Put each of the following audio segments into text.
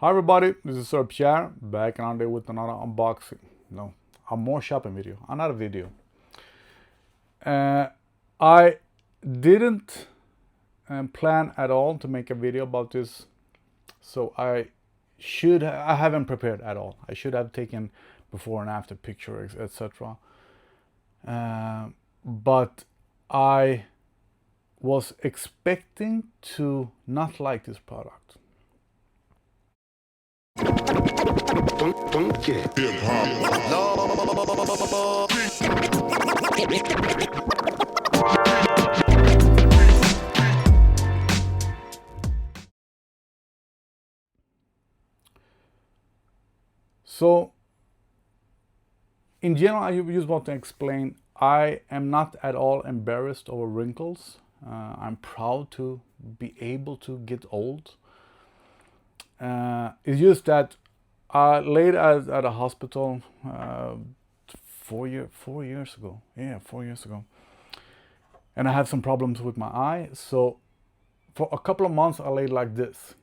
Hi everybody, this is Sir Pierre, back on day with another unboxing. No, a more shopping video, another video. I didn't plan at all to make a video about this, so I haven't prepared at all. I should have taken before and after pictures, etc. But I was expecting to not like this product. So, in general, I just want to explain, I am not at all embarrassed over wrinkles. I'm proud to be able to get old. It's just that I laid at a hospital 4 years ago. Yeah, 4 years ago. And I had some problems with my eye. So for a couple of months, I laid like this.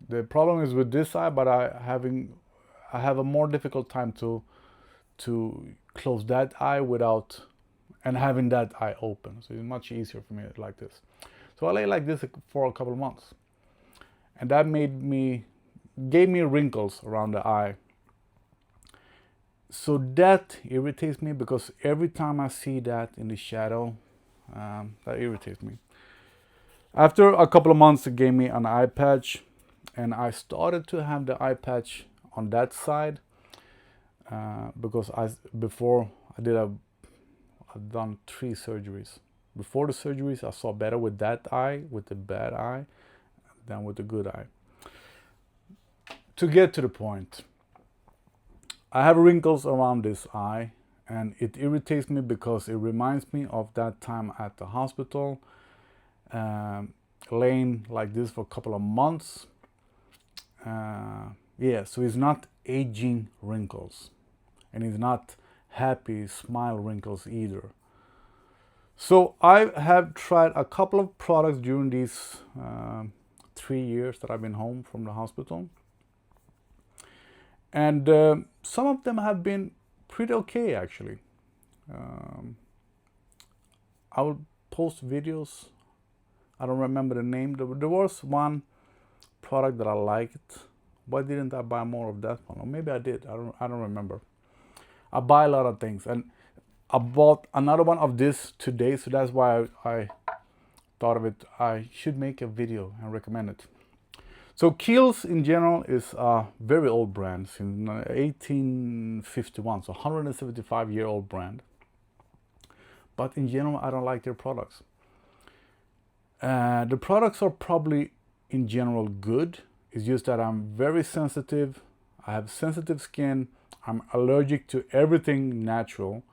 The problem is with this eye, but I have a more difficult time to close that eye without and having that eye open. So it's much easier for me like this. So I lay like this for a couple of months, and that gave me wrinkles around the eye. So that irritates me because every time I see that in the shadow, that irritates me. After a couple of months, it gave me an eye patch, and I started to have the eye patch on that side because I've done 3 surgeries. Before the surgeries, I saw better with that eye, with the bad eye, than with the good eye. To get to the point, I have wrinkles around this eye, and it irritates me because it reminds me of that time at the hospital, laying like this for a couple of months. Yeah, so it's not aging wrinkles, and it's not happy smile wrinkles either. So I have tried a couple of products during these 3 years that I've been home from the hospital. And some of them have been pretty okay, actually. I will post videos. I don't remember the name. There was one product that I liked. Why didn't I buy more of that one? Or maybe I did. I don't remember. I buy a lot of things, and I bought another one of this today, so that's why I thought of it. I should make a video and recommend it. So Kiehl's in general is a very old brand, since 1851, so 175-year-old brand. But in general, I don't like their products. The products are probably in general good. It's just that I'm very sensitive. I have sensitive skin. I'm allergic to everything natural.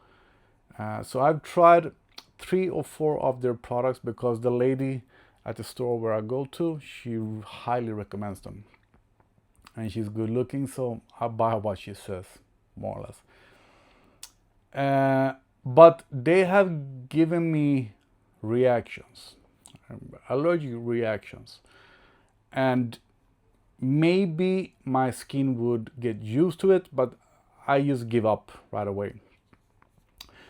So I've tried 3 or 4 of their products because the lady at the store where I go to, she highly recommends them. And she's good looking, so I buy what she says, more or less. But they have given me reactions, allergic reactions. And maybe my skin would get used to it, but I just give up right away.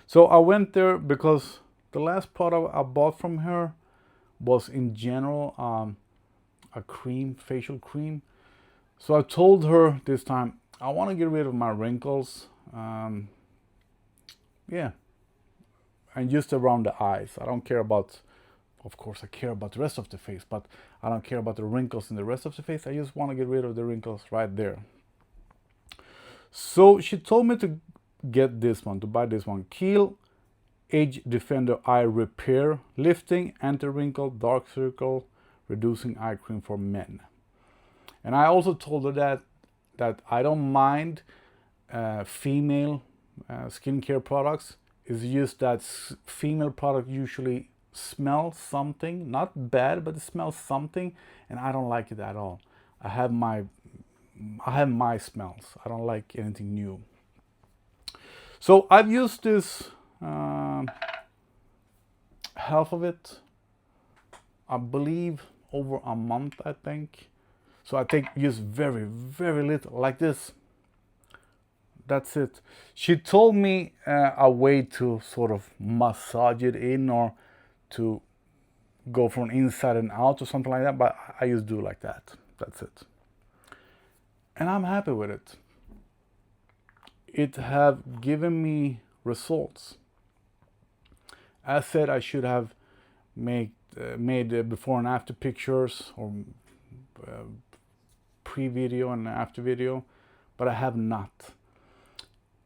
So I went there because the last product I bought from her was in general a cream, facial cream. So I told her this time, I want to get rid of my wrinkles. Yeah, and just around the eyes. I don't care about, of course I care about the rest of the face, but I don't care about the wrinkles in the rest of the face. I just want to get rid of the wrinkles right there. So she told me to get this one, to buy this one. Kiehl Age Defender Eye Repair Lifting Anti-Wrinkle Dark Circle Reducing Eye Cream for Men. And I also told her that I don't mind female skincare products. It's just that female products usually smell something, not bad, but it smells something, and I don't like it at all. I have my smells. I don't like anything new. So I've used this half of it, I believe, over a month, I think. So I take use very little, like this. That's it. She told me a way to sort of massage it in, or to go from inside and out or something like that, but I just do like that. That's it. And I'm happy with it. It have given me results. As said, I should have made before and after pictures, or pre-video and after video, but I have not.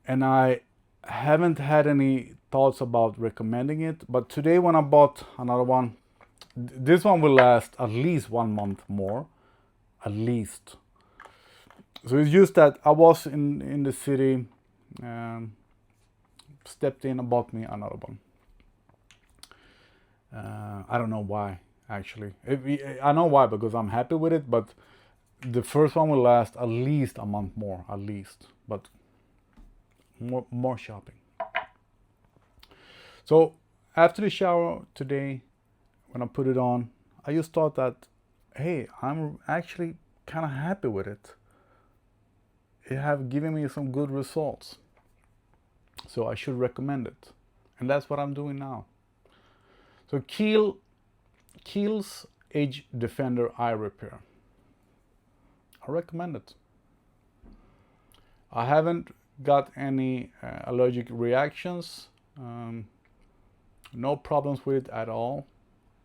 And I haven't had any thoughts about recommending it. But today when I bought another one, this one will last at least 1 month more, at least. So it's just that I was in the city, stepped in and bought me another one. I don't know why, actually. I know why, because I'm happy with it, but the first one will last at least a month more, at least. But more shopping. So after the shower today, when I put it on, I just thought that, hey, I'm actually kind of happy with it. It have given me some good results. So I should recommend it. And that's what I'm doing now. So Kiehl's Age Defender Eye Repair. I recommend it. I haven't got any allergic reactions. No problems with it at all.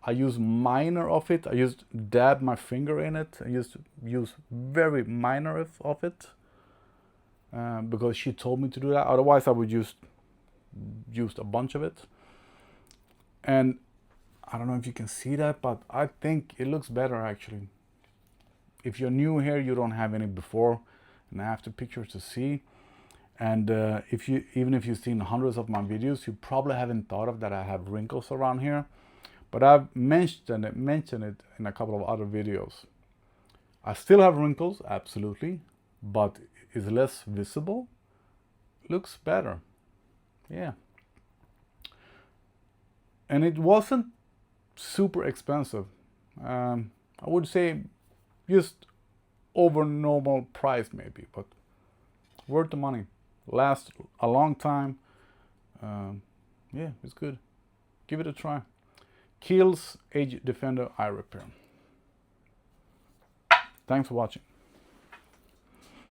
I use minor of it. I just dab my finger in it. I just use very minor of it. Because she told me to do that. Otherwise I would use a bunch of it. And I don't know if you can see that, but I think it looks better actually. If you're new here, you don't have any before and after pictures to see. And even if you've seen hundreds of my videos, you probably haven't thought of that I have wrinkles around here. But I've mentioned it in a couple of other videos. I still have wrinkles, absolutely, but it's less visible. Looks better. Yeah. And it wasn't super expensive. I would say just over normal price maybe, but worth the money. Lasts a long time. Yeah, it's good. Give it a try. Kiehl's Age Defender Eye Repair. Thanks for watching.